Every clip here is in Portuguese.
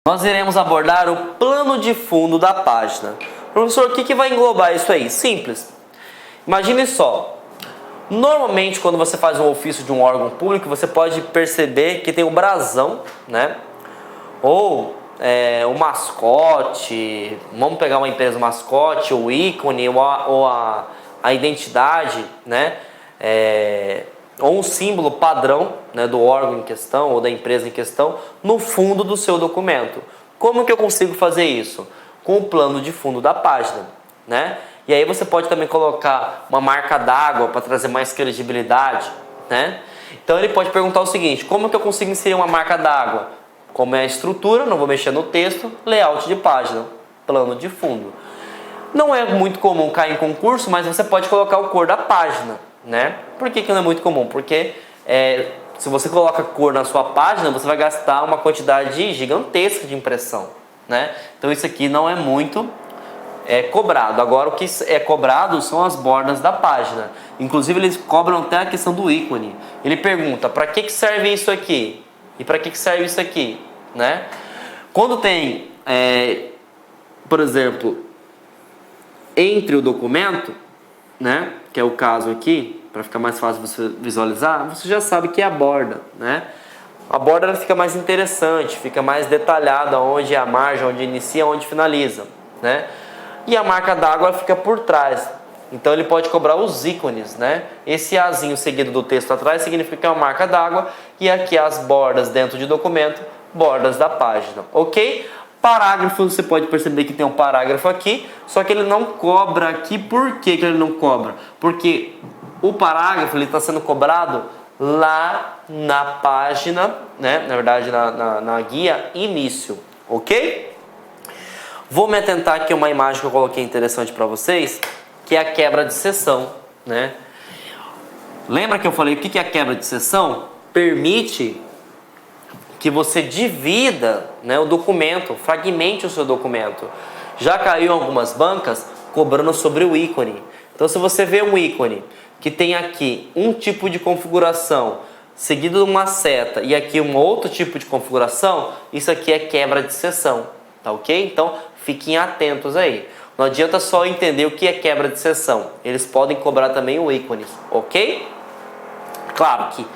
Nós iremos abordar o plano de fundo da página. Professor, o que vai englobar isso aí? Simples. Imagine só. Normalmente, quando você faz um ofício de um órgão público, você pode perceber que tem o brasão, né? Ou o mascote. Vamos pegar uma empresa, o mascote, o ícone, ou a identidade, né? Ou um símbolo padrão, né, do órgão em questão ou da empresa em questão no fundo do seu documento. Como que eu consigo fazer isso? Com o plano de fundo da página, né? E aí você pode também colocar uma marca d'água para trazer mais credibilidade, né? Então ele pode perguntar o seguinte: como que eu consigo inserir uma marca d'água? Como é a estrutura, não vou mexer no texto, layout de página, plano de fundo. Não é muito comum cair em concurso, mas você pode colocar o cor da página, né? Por que não é muito comum? Porque se você coloca cor na sua página, você vai gastar uma quantidade gigantesca de impressão, né? Então isso aqui não é muito cobrado. Agora o que é cobrado são as bordas da página. Inclusive eles cobram até a questão do ícone. Ele pergunta: para que serve isso aqui? E para que serve isso aqui? Né? Quando tem, por exemplo, entre o documento, né, que é o caso aqui, para ficar mais fácil você visualizar, você já sabe que é a borda, né? A borda ela fica mais interessante, fica mais detalhada onde é a margem, onde inicia, onde finaliza, né? E a marca d'água fica por trás. Então ele pode cobrar os ícones, né? Esse azinho seguido do texto atrás significa que é uma marca d'água, e aqui as bordas dentro de documento, bordas da página, ok? Parágrafo, você pode perceber que tem um parágrafo aqui, só que ele não cobra aqui. Por que ele não cobra? Porque o parágrafo está sendo cobrado lá na página, né? Na verdade na guia início, ok? Vou me atentar aqui a uma imagem que eu coloquei interessante para vocês, que é a quebra de seção, né? Lembra que eu falei o que é a quebra de seção? Permite que você divida, né, o documento, fragmente o seu documento. Já caiu em algumas bancas cobrando sobre o ícone. Então, se você vê um ícone que tem aqui um tipo de configuração seguido de uma seta e aqui um outro tipo de configuração, isso aqui é quebra de seção, tá ok? Então, fiquem atentos aí. Não adianta só entender o que é quebra de seção. Eles podem cobrar também o ícone, ok? Claro que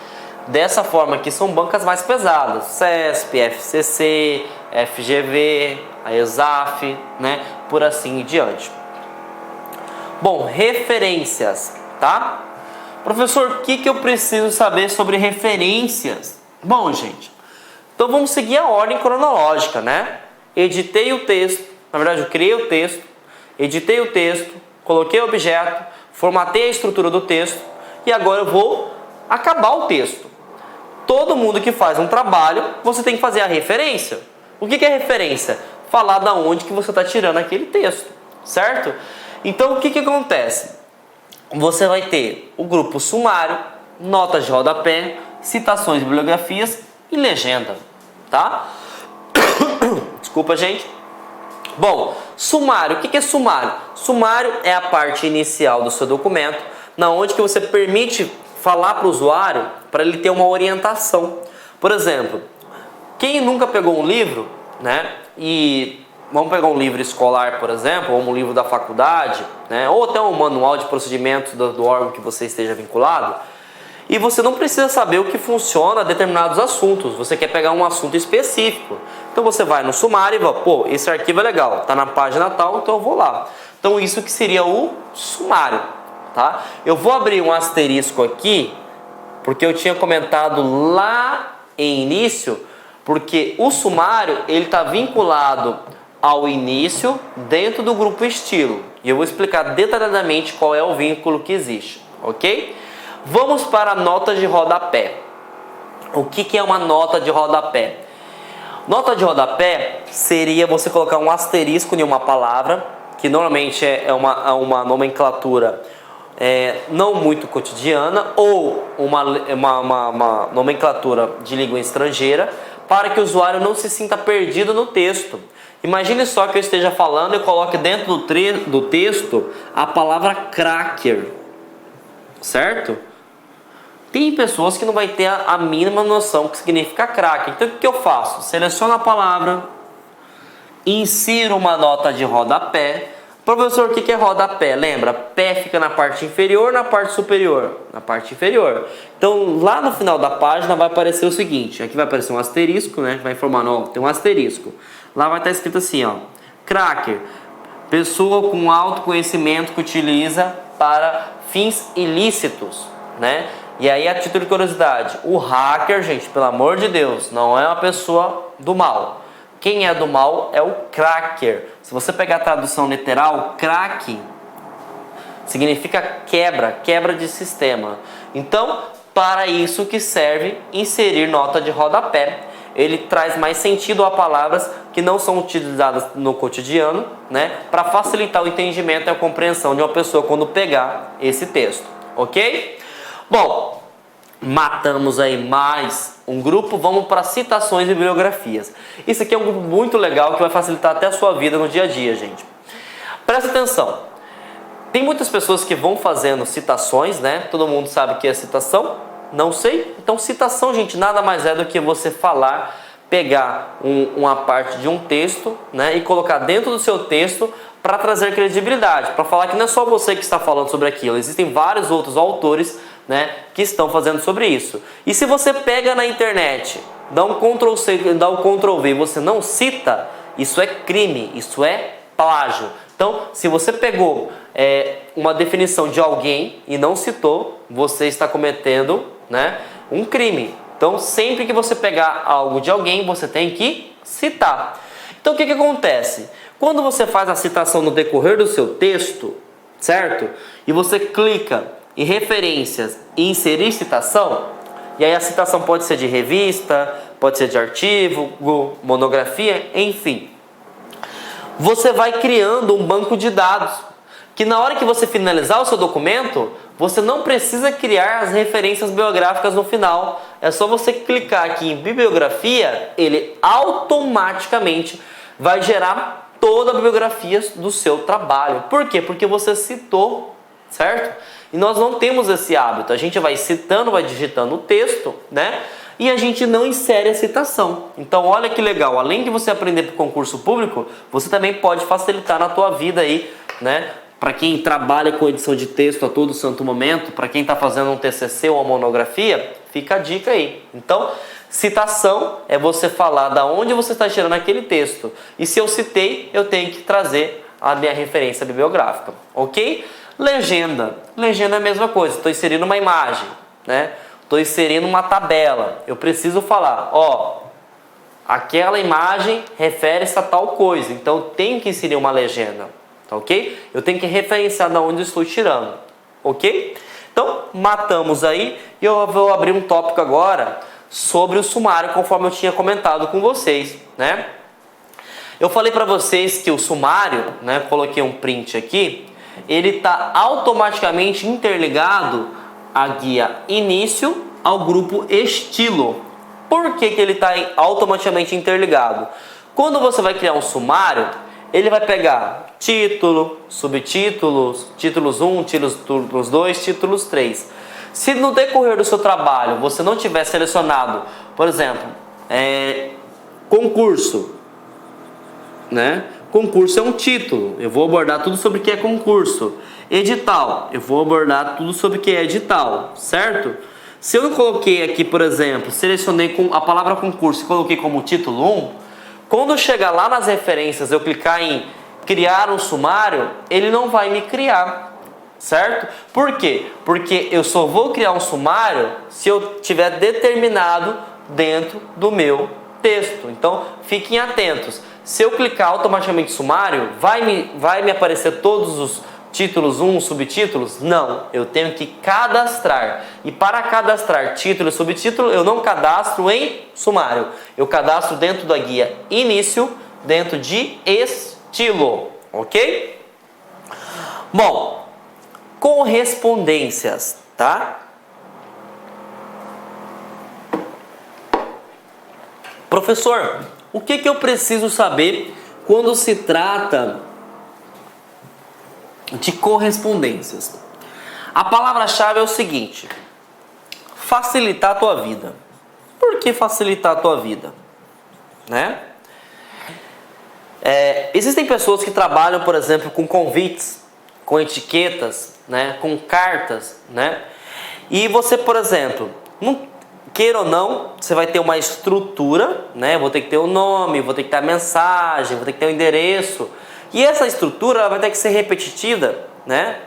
dessa forma aqui são bancas mais pesadas, CESP, FCC, FGV, a ESAF, né? Por assim em diante. Bom, referências, tá? Professor, o que eu preciso saber sobre referências? Bom, gente, então vamos seguir a ordem cronológica, né? Editei o texto, na verdade eu criei o texto, editei o texto, coloquei o objeto, formatei a estrutura do texto e agora eu vou acabar o texto. Todo mundo que faz um trabalho, você tem que fazer a referência. O que é referência? Falar da onde que você está tirando aquele texto, certo? Então o que acontece? Você vai ter o grupo sumário, notas de rodapé, citações, bibliografias e legenda, tá? Desculpa, gente. Bom, sumário. O que é sumário? Sumário é a parte inicial do seu documento, na onde que você permite falar para o usuário para ele ter uma orientação. Por exemplo, quem nunca pegou um livro, né? E vamos pegar um livro escolar, por exemplo, ou um livro da faculdade, né? Ou até um manual de procedimentos do órgão que você esteja vinculado. E você não precisa saber o que funciona a determinados assuntos. Você quer pegar um assunto específico. Então você vai no sumário e fala: pô, esse arquivo é legal, tá na página tal, então eu vou lá. Então isso que seria o sumário, tá? Eu vou abrir um asterisco aqui, porque eu tinha comentado lá em início, porque o sumário ele está vinculado ao início dentro do grupo estilo. E eu vou explicar detalhadamente qual é o vínculo que existe, ok? Vamos para a nota de rodapé. O que é uma nota de rodapé? Nota de rodapé seria você colocar um asterisco em uma palavra, que normalmente é uma nomenclatura não muito cotidiana, ou uma nomenclatura de língua estrangeira, para que o usuário não se sinta perdido no texto. Imagine só que eu esteja falando e coloque dentro do texto a palavra cracker, certo? Tem pessoas que não vai ter a mínima noção do que significa cracker. Então o que eu faço? Seleciono a palavra, insira uma nota de rodapé. Professor, o que é rodapé? Lembra? Pé fica na parte inferior, na parte superior? Na parte inferior. Então, lá no final da página vai aparecer o seguinte. Aqui vai aparecer um asterisco, né? Vai informando, ó, tem um asterisco. Lá vai estar escrito assim, ó. Cracker, pessoa com alto conhecimento que utiliza para fins ilícitos, né? E aí, a título de curiosidade, o hacker, gente, pelo amor de Deus, não é uma pessoa do mal. Quem é do mal é o cracker. Se você pegar a tradução literal, crack significa quebra, quebra de sistema. Então, para isso que serve inserir nota de rodapé. Ele traz mais sentido a palavras que não são utilizadas no cotidiano, né, para facilitar o entendimento e a compreensão de uma pessoa quando pegar esse texto, ok? Bom, matamos aí mais um grupo, vamos para citações e bibliografias. Isso aqui é um grupo muito legal que vai facilitar até a sua vida no dia a dia, gente. Presta atenção. Tem muitas pessoas que vão fazendo citações, né? Todo mundo sabe o que é citação? Não sei? Então citação, gente, nada mais é do que você falar, pegar uma parte de um texto, né, e colocar dentro do seu texto para trazer credibilidade, para falar que não é só você que está falando sobre aquilo, existem vários outros autores, né, que estão fazendo sobre isso. E se você pega na internet, dá um Ctrl+C, dá um Ctrl+V, você não cita, isso é crime, isso é plágio. Então, se você pegou uma definição de alguém e não citou, você está cometendo, né, um crime. Então, sempre que você pegar algo de alguém, você tem que citar. Então, o que acontece? Quando você faz a citação no decorrer do seu texto, certo? E você clica em referências e inserir citação, e aí a citação pode ser de revista, pode ser de artigo, monografia, enfim. Você vai criando um banco de dados, que na hora que você finalizar o seu documento, você não precisa criar as referências bibliográficas no final. É só você clicar aqui em bibliografia, ele automaticamente vai gerar toda a bibliografia do seu trabalho. Por quê? Porque você citou, certo? E nós não temos esse hábito. A gente vai citando, vai digitando o texto, né? E a gente não insere a citação. Então olha que legal, além de você aprender para o concurso público, você também pode facilitar na tua vida aí, né? Para quem trabalha com edição de texto a todo santo momento, para quem está fazendo um TCC ou uma monografia, fica a dica aí. Então, citação é você falar da onde você está tirando aquele texto. E se eu citei, eu tenho que trazer a minha referência bibliográfica, ok? Legenda. Legenda é a mesma coisa, estou inserindo uma imagem, né? Estou inserindo uma tabela. Eu preciso falar, ó, aquela imagem refere-se a tal coisa. Então, eu tenho que inserir uma legenda. Tá, ok? Eu tenho que referenciar de onde eu estou tirando, ok? Então, matamos aí e eu vou abrir um tópico agora sobre o sumário, conforme eu tinha comentado com vocês, né? Eu falei para vocês que o sumário, né, coloquei um print aqui, ele está automaticamente interligado à guia início ao grupo estilo. Por que ele está automaticamente interligado? Quando você vai criar um sumário, ele vai pegar título, subtítulos, títulos 1, títulos 2, títulos 3. Se no decorrer do seu trabalho você não tiver selecionado, por exemplo, concurso, né? Concurso é um título, eu vou abordar tudo sobre o que é concurso. Edital, eu vou abordar tudo sobre o que é edital, certo? Se eu não coloquei aqui, por exemplo, selecionei com a palavra concurso e coloquei como título 1, quando eu chegar lá nas referências, eu clicar em criar um sumário, ele não vai me criar, certo? Por quê? Porque eu só vou criar um sumário se eu tiver determinado dentro do meu texto. Então, fiquem atentos. Se eu clicar automaticamente sumário, vai me aparecer todos os títulos 1, subtítulos? Não, eu tenho que cadastrar. E para cadastrar título e subtítulo, eu não cadastro em sumário. Eu cadastro dentro da guia início, dentro de estilo, ok? Bom, correspondências, tá? Professor, o que eu preciso saber quando se trata de correspondências? A palavra-chave é o seguinte: facilitar a tua vida. Por que facilitar a tua vida? Né? Existem pessoas que trabalham, por exemplo, com convites, com etiquetas, né, com cartas, né? E você, por exemplo, não queira ou não, você vai ter uma estrutura, né? Vou ter que ter o nome, vou ter que ter a mensagem, vou ter que ter o endereço. E essa estrutura ela vai ter que ser repetitiva, né?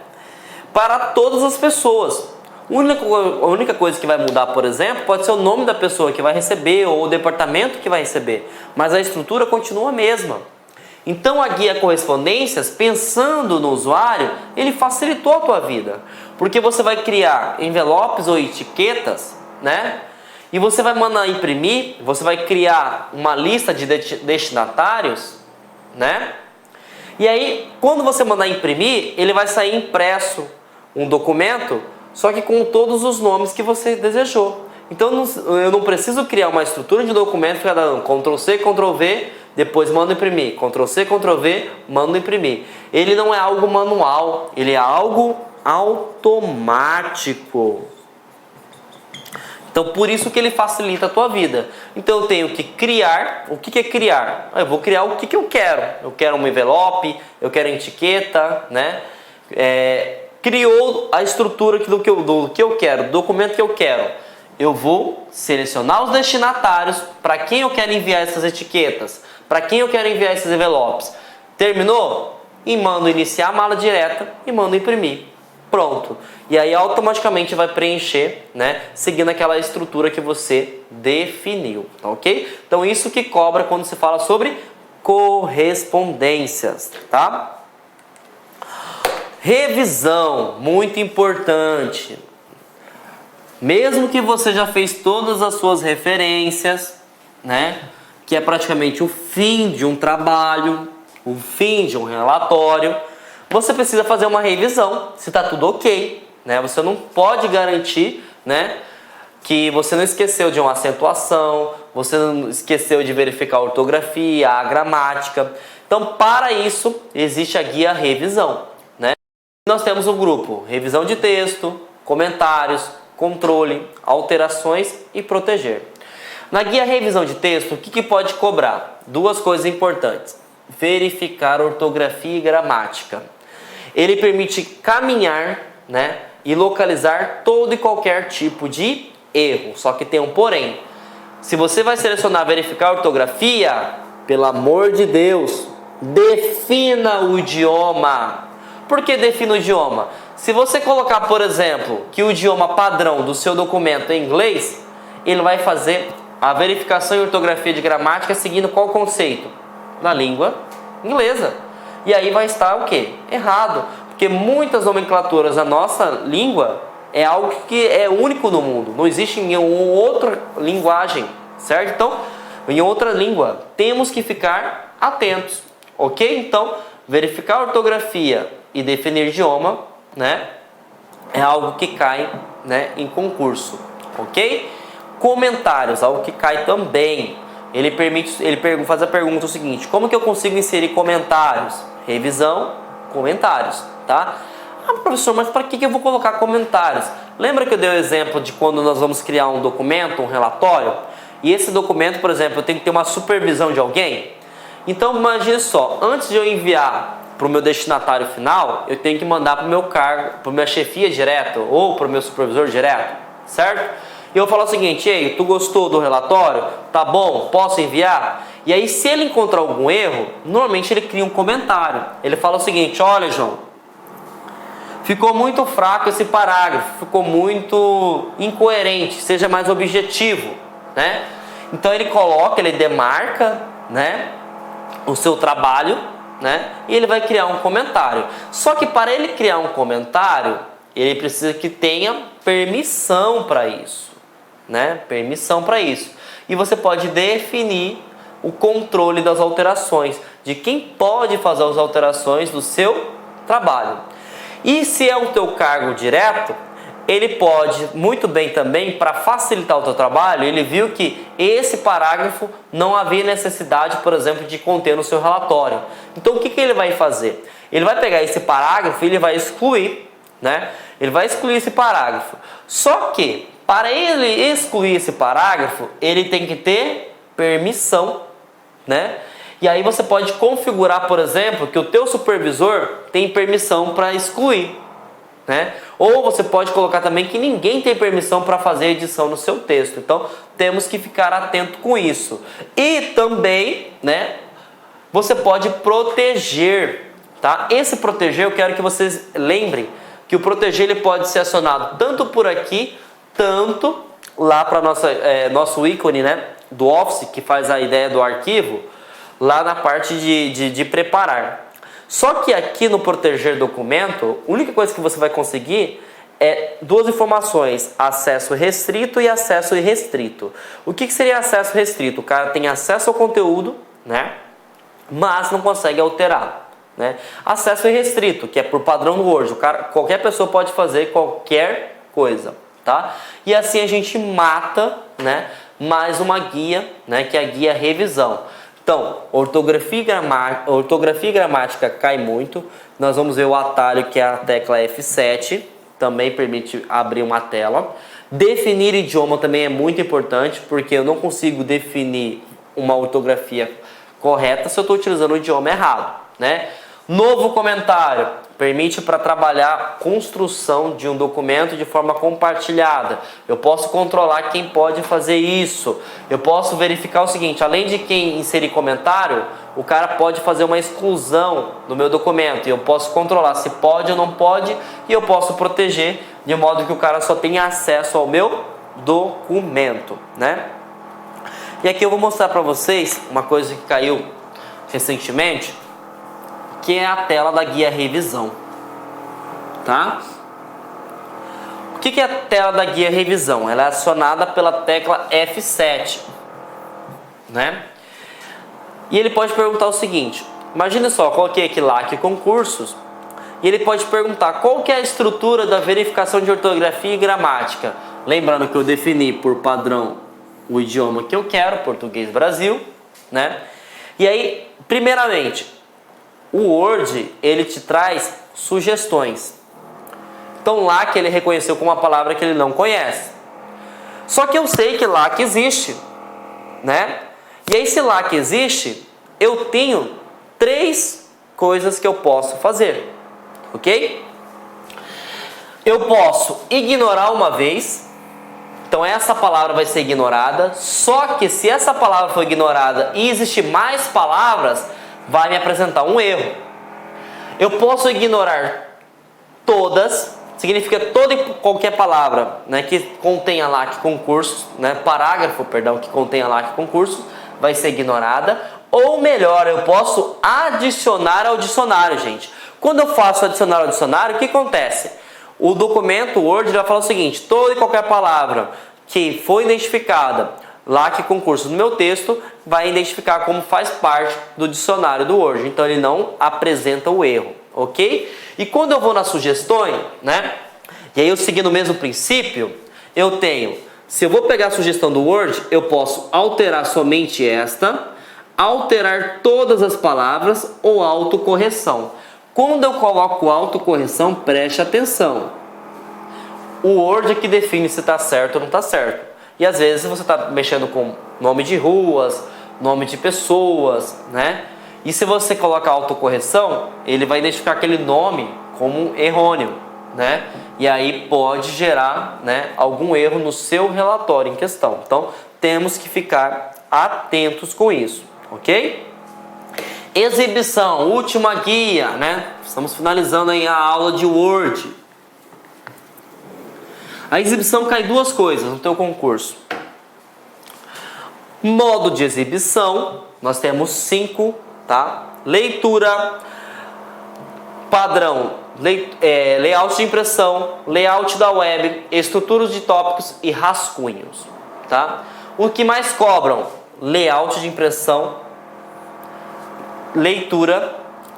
Para todas as pessoas. A única coisa que vai mudar, por exemplo, pode ser o nome da pessoa que vai receber ou o departamento que vai receber, mas a estrutura continua a mesma. Então a guia correspondências, pensando no usuário, ele facilitou a tua vida, porque você vai criar envelopes ou etiquetas, né? E você vai mandar imprimir, você vai criar uma lista de destinatários, né? E aí, quando você mandar imprimir, ele vai sair impresso um documento, só que com todos os nomes que você desejou. Então eu não preciso criar uma estrutura de documento e ficar dando Ctrl+C, Ctrl+V, depois mando imprimir. Ctrl+C, Ctrl+V, mando imprimir. Ele não é algo manual, ele é algo automático. Então por isso que ele facilita a tua vida. Então eu tenho que criar. O que é criar? Eu vou criar o que eu quero. Eu quero um envelope, eu quero etiqueta, né? Criou a estrutura do que eu quero, do documento que eu quero. Eu vou selecionar os destinatários para quem eu quero enviar essas etiquetas, para quem eu quero enviar esses envelopes. Terminou? E mando iniciar a mala direta e mando imprimir. Pronto. E aí automaticamente vai preencher, né? Seguindo aquela estrutura que você definiu, tá ok? Então isso que cobra quando se fala sobre correspondências, tá? Revisão, muito importante. Mesmo que você já fez todas as suas referências, né? Que é praticamente o fim de um trabalho, o fim de um relatório, você precisa fazer uma revisão, se está tudo ok, né? Você não pode garantir, né, que você não esqueceu de uma acentuação, você não esqueceu de verificar a ortografia, a gramática. Então, para isso, existe a guia revisão, né? Nós temos o grupo revisão de texto, comentários, controle, alterações e proteger. Na guia revisão de texto, o que pode cobrar? Duas coisas importantes. Verificar ortografia e gramática. Ele permite caminhar, né, e localizar todo e qualquer tipo de erro. Só que tem um porém. Se você vai selecionar verificar ortografia, pelo amor de Deus, defina o idioma. Por que defina o idioma? Se você colocar, por exemplo, que o idioma padrão do seu documento é inglês, ele vai fazer a verificação em ortografia de gramática seguindo qual conceito? Na língua inglesa. E aí vai estar o quê? Errado. Porque muitas nomenclaturas da nossa língua é algo que é único no mundo. Não existe em outra linguagem, certo? Então, em outra língua, temos que ficar atentos, ok? Então, verificar a ortografia e definir idioma, né, é algo que cai, né, em concurso, ok? Comentários, algo que cai também. Ele faz a pergunta o seguinte: como que eu consigo inserir comentários? Revisão, comentários, tá? Ah, professor, mas para que eu vou colocar comentários? Lembra que eu dei o exemplo de quando nós vamos criar um documento, um relatório? E esse documento, por exemplo, eu tenho que ter uma supervisão de alguém? Então imagine só, antes de eu enviar para o meu destinatário final, eu tenho que mandar para o meu cargo, para a minha chefia direto ou para o meu supervisor direto, certo? E eu falo o seguinte: ei, tu gostou do relatório? Tá bom, posso enviar? E aí, se ele encontrar algum erro, normalmente ele cria um comentário. Ele fala o seguinte: olha, João, ficou muito fraco esse parágrafo, ficou muito incoerente, seja mais objetivo, né? Então ele coloca, ele demarca, né, o seu trabalho, né, e ele vai criar um comentário. Só que para ele criar um comentário, ele precisa que tenha permissão para isso, né? Permissão para isso. E você pode definir o controle das alterações, de quem pode fazer as alterações do seu trabalho. E se é o teu cargo direto, ele pode muito bem também, para facilitar o teu trabalho, ele viu que esse parágrafo não havia necessidade, por exemplo, de conter no seu relatório. Então o que ele vai fazer? Ele vai pegar esse parágrafo e ele vai excluir, né? Ele vai excluir esse parágrafo. Só que, para ele excluir esse parágrafo, ele tem que ter permissão, né? E aí você pode configurar, por exemplo, que o teu supervisor tem permissão para excluir, né? Ou você pode colocar também que ninguém tem permissão para fazer edição no seu texto. Então, temos que ficar atento com isso. E também, né, você pode proteger, tá? Esse proteger, eu quero que vocês lembrem que o proteger ele pode ser acionado tanto por aqui, tanto lá para nosso ícone, né, do Office, que faz a ideia do arquivo, lá na parte de preparar. Só que aqui no proteger documento, a única coisa que você vai conseguir é duas informações: acesso restrito e acesso irrestrito. O que seria acesso restrito? O cara tem acesso ao conteúdo, né, mas não consegue alterar, né? Acesso irrestrito, que é por padrão do Word, qualquer pessoa pode fazer qualquer coisa, tá? E assim a gente mata, né, mais uma guia, né, que é a guia revisão. Então, ortografia e gramática cai muito. Nós vamos ver o atalho, que é a tecla F7, também permite abrir uma tela. Definir idioma também é muito importante, porque eu não consigo definir uma ortografia correta se eu estou utilizando o idioma errado, né? Novo comentário permite para trabalhar a construção de um documento de forma compartilhada. Eu posso controlar quem pode fazer isso. Eu posso verificar o seguinte: além de quem inserir comentário, o cara pode fazer uma exclusão no meu documento. E eu posso controlar se pode ou não pode. E eu posso proteger de modo que o cara só tenha acesso ao meu documento, né? E aqui eu vou mostrar para vocês uma coisa que caiu recentemente, que é a tela da guia revisão, tá? O que é a tela da guia revisão? Ela é acionada pela tecla F7, né? E ele pode perguntar o seguinte: imagina só, coloquei aqui LAC concursos, e ele pode perguntar qual que é a estrutura da verificação de ortografia e gramática. Lembrando que eu defini por padrão o idioma que eu quero, português Brasil, né? E aí, primeiramente, o Word, ele te traz sugestões. Então, LAC ele reconheceu como uma palavra que ele não conhece. Só que eu sei que LAC existe, né? E aí, se LAC existe, eu tenho 3 coisas que eu posso fazer, ok? Eu posso ignorar uma vez. Então, essa palavra vai ser ignorada. Só que se essa palavra for ignorada e existir mais palavras, vai me apresentar um erro. Eu posso ignorar todas, significa toda e qualquer palavra, né, que contenha LAC concursos, né, parágrafo, perdão, que contenha LAC concursos, vai ser ignorada. Ou melhor, eu posso adicionar ao dicionário, gente. Quando eu faço adicionar ao dicionário, o que acontece? O documento, o Word, vai falar o seguinte: toda e qualquer palavra que foi identificada LAC concurso no meu texto vai identificar como faz parte do dicionário do Word. Então ele não apresenta o erro, ok? E quando eu vou nas sugestões, né? E aí eu seguindo o mesmo princípio, eu tenho, se eu vou pegar a sugestão do Word, eu posso alterar somente esta, alterar todas as palavras ou autocorreção. Quando eu coloco autocorreção, preste atenção. O Word é que define se está certo ou não está certo. E às vezes você está mexendo com nome de ruas, nome de pessoas, né? E se você colocar autocorreção, ele vai identificar aquele nome como errôneo, né? E aí pode gerar, né, algum erro no seu relatório em questão. Então temos que ficar atentos com isso, ok? Exibição, última guia, né? Estamos finalizando aí a aula de Word. A exibição cai 2 coisas no teu concurso. Modo de exibição, nós temos 5, tá? Leitura, padrão, layout de impressão, layout da web, estruturas de tópicos e rascunhos, tá? O que mais cobram? Layout de impressão, leitura,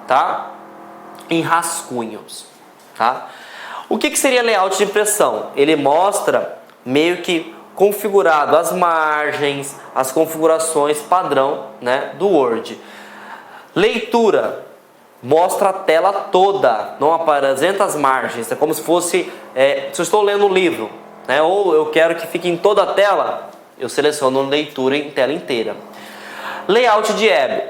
tá? Em rascunhos, tá? O que seria layout de impressão? Ele mostra meio que configurado as margens, as configurações padrão, né, do Word. Leitura mostra a tela toda, não apresenta as margens. É como se fosse, se eu estou lendo um livro, né, ou eu quero que fique em toda a tela, eu seleciono leitura em tela inteira. Layout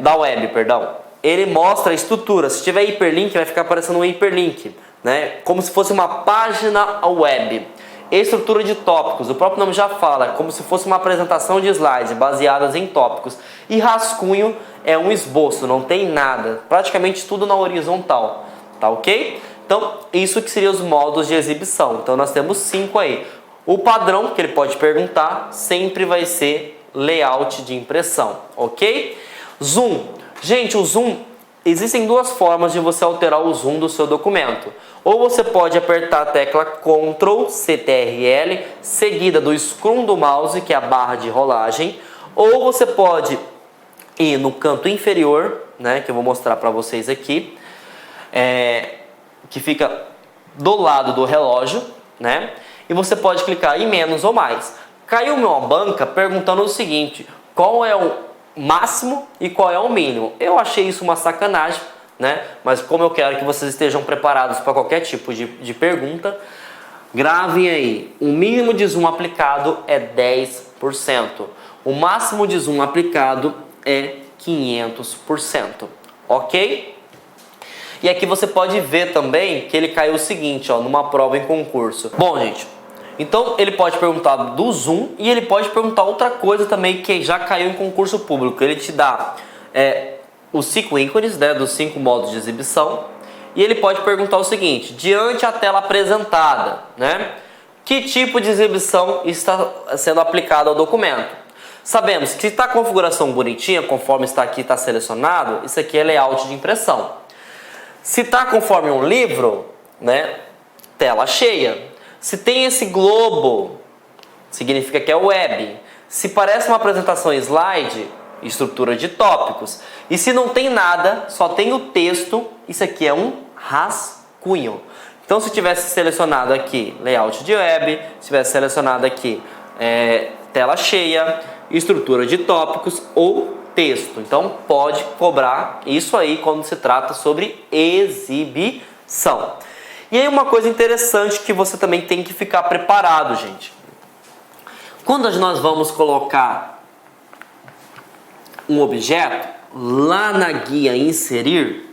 da web, perdão. Ele mostra a estrutura. Se tiver hiperlink, vai ficar aparecendo um hiperlink, né? Como se fosse uma página web. Estrutura de tópicos, o próprio nome já fala, como se fosse uma apresentação de slides baseadas em tópicos. E rascunho é um esboço, não tem nada, praticamente tudo na horizontal, tá ok? Então, isso que seriam os modos de exibição. Então, nós temos 5 aí. O padrão que ele pode perguntar sempre vai ser layout de impressão, ok? Zoom. Gente, o zoom, existem duas formas de você alterar o zoom do seu documento. Ou você pode apertar a tecla Ctrl CTRL, seguida do scroll do mouse, que é a barra de rolagem. Ou você pode ir no canto inferior, né, que eu vou mostrar para vocês aqui, que fica do lado do relógio, né? E você pode clicar em menos ou mais. Caiu uma banca perguntando o seguinte: qual é o máximo e qual é o mínimo? Eu achei isso uma sacanagem, né? Mas como eu quero que vocês estejam preparados para qualquer tipo de pergunta, gravem aí. O mínimo de zoom aplicado é 10%. O máximo de zoom aplicado é 500%. Ok? E aqui você pode ver também que ele caiu o seguinte, ó, numa prova em concurso. Bom, gente, então ele pode perguntar do zoom e ele pode perguntar outra coisa também que já caiu em concurso público. Ele te dá os 5 ícones, né, dos 5 modos de exibição. E ele pode perguntar o seguinte: diante a tela apresentada, né, que tipo de exibição está sendo aplicada ao documento? Sabemos que se está a configuração bonitinha, conforme está aqui, está selecionado, isso aqui é layout de impressão. Se está conforme um livro, né, tela cheia. Se tem esse globo, significa que é web. Se parece uma apresentação slide, estrutura de tópicos. E se não tem nada, só tem o texto, isso aqui é um rascunho. Então, se tivesse selecionado aqui layout de web, se tivesse selecionado aqui tela cheia, estrutura de tópicos ou texto. Então, pode cobrar isso aí quando se trata sobre exibição. E aí uma coisa interessante que você também tem que ficar preparado, gente. Quando nós vamos colocar um objeto lá na guia inserir,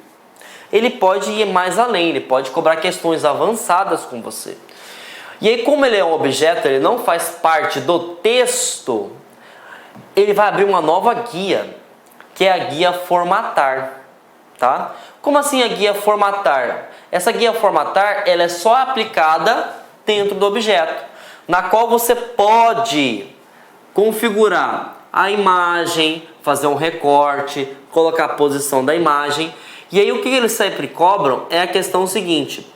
ele pode ir mais além, ele pode cobrar questões avançadas com você. E aí, como ele é um objeto, ele não faz parte do texto, ele vai abrir uma nova guia, que é a guia formatar, tá? Como assim a guia formatar? Essa guia formatar, ela é só aplicada dentro do objeto, na qual você pode configurar a imagem, fazer um recorte, colocar a posição da imagem. E aí o que eles sempre cobram é a questão seguinte: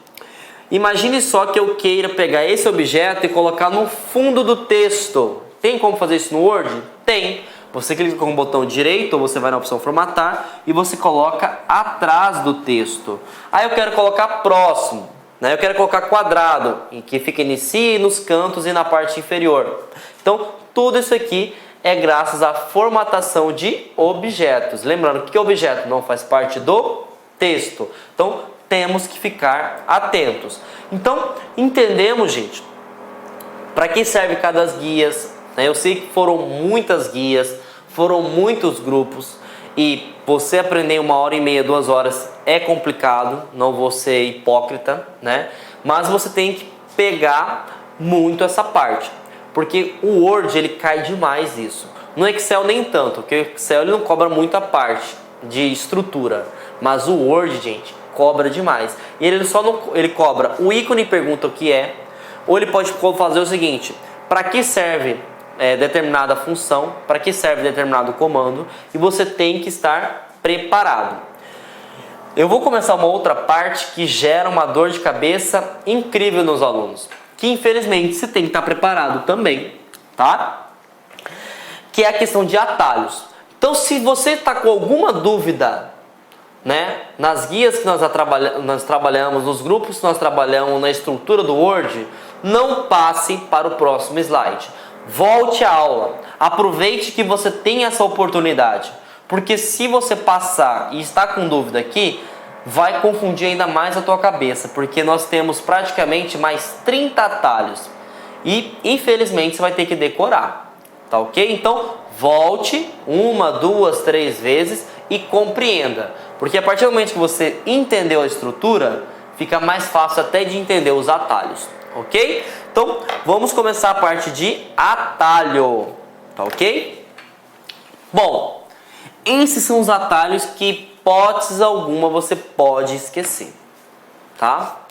imagine só que eu queira pegar esse objeto e colocar no fundo do texto. Tem como fazer isso no Word? Tem. Você clica com o botão direito, ou você vai na opção formatar e você coloca atrás do texto. Aí eu quero colocar próximo, né? Eu quero colocar quadrado, em que fica inicia nos cantos e na parte inferior. Então, tudo isso aqui é graças à formatação de objetos. Lembrando que objeto não faz parte do texto. Então, temos que ficar atentos. Então, entendemos, gente, para que serve cada guias. Eu sei que foram muitas guias, foram muitos grupos, e você aprender em 1h30, 2 horas é complicado, não vou ser hipócrita, né? Mas você tem que pegar muito essa parte, porque o Word ele cai demais isso. No Excel nem tanto, porque o Excel ele não cobra muita parte de estrutura, mas o Word, gente, cobra demais. E ele só não, ele cobra o ícone e pergunta o que é, ou ele pode fazer o seguinte: para que serve determinada função, para que serve determinado comando, e você tem que estar preparado. Eu vou começar uma outra parte que gera uma dor de cabeça incrível nos alunos, que infelizmente você tem que estar preparado também, tá? Que é a questão de atalhos. Então, se você está com alguma dúvida, né, nas guias que nós trabalhamos, nos grupos que nós trabalhamos, na estrutura do Word, não passe para o próximo slide. Volte à aula, aproveite que você tem essa oportunidade, porque se você passar e está com dúvida aqui, vai confundir ainda mais a tua cabeça, porque nós temos praticamente mais 30 atalhos e infelizmente você vai ter que decorar, tá ok? Então Volte uma, duas, três vezes e compreenda. Porque a partir do momento que você entendeu a estrutura, fica mais fácil até de entender os atalhos, ok? Então, vamos começar a parte de atalho, tá ok? Bom, esses são os atalhos que, hipótese alguma, você pode esquecer, tá?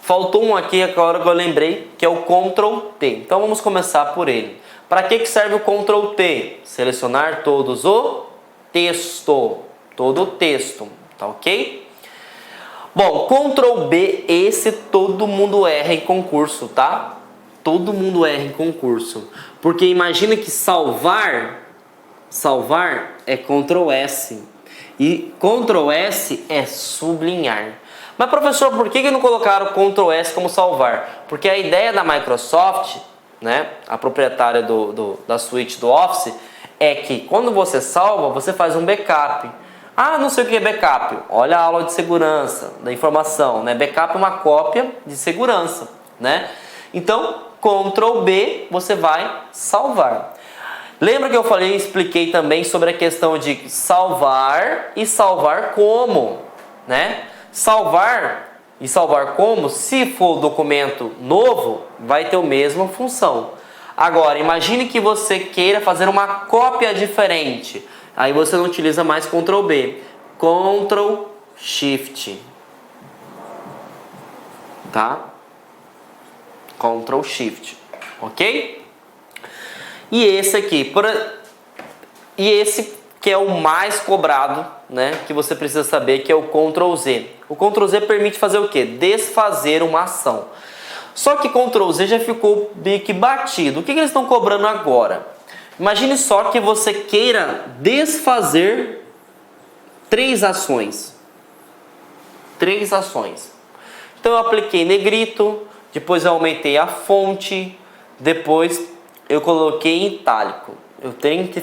Faltou um aqui agora que eu lembrei, que é o Ctrl T. Então, vamos começar por ele. Para que serve o Ctrl T? Selecionar todos o texto, todo o texto, tá ok? Bom, Ctrl B, esse todo mundo erra em concurso, tá? Todo mundo erra em concurso. Porque imagina que salvar é Ctrl S. E Ctrl S é sublinhar. Mas professor, por que não colocaram Ctrl S como salvar? Porque a ideia da Microsoft, né, a proprietária da suíte do Office, é que quando você salva, você faz um backup. Ah, não sei o que é backup. Olha a aula de segurança da informação, né? Backup é uma cópia de segurança, né? Então, Ctrl B, você vai salvar. Lembra que eu expliquei também sobre a questão de salvar e salvar como, né? Salvar e salvar como, se for documento novo, vai ter a mesma função. Agora, imagine que você queira fazer uma cópia diferente. Aí você não utiliza mais Ctrl B. Ctrl Shift. Tá? Ctrl Shift. Ok? E esse aqui. E esse que é o mais cobrado, né? Que você precisa saber, que é o Ctrl Z. O Ctrl Z permite fazer o quê? Desfazer uma ação. Só que Ctrl Z já ficou meio que batido. O que eles estão cobrando agora? Imagine só que você queira desfazer 3 ações. 3 ações. Então eu apliquei negrito, depois eu aumentei a fonte, depois eu coloquei em itálico. Eu tenho que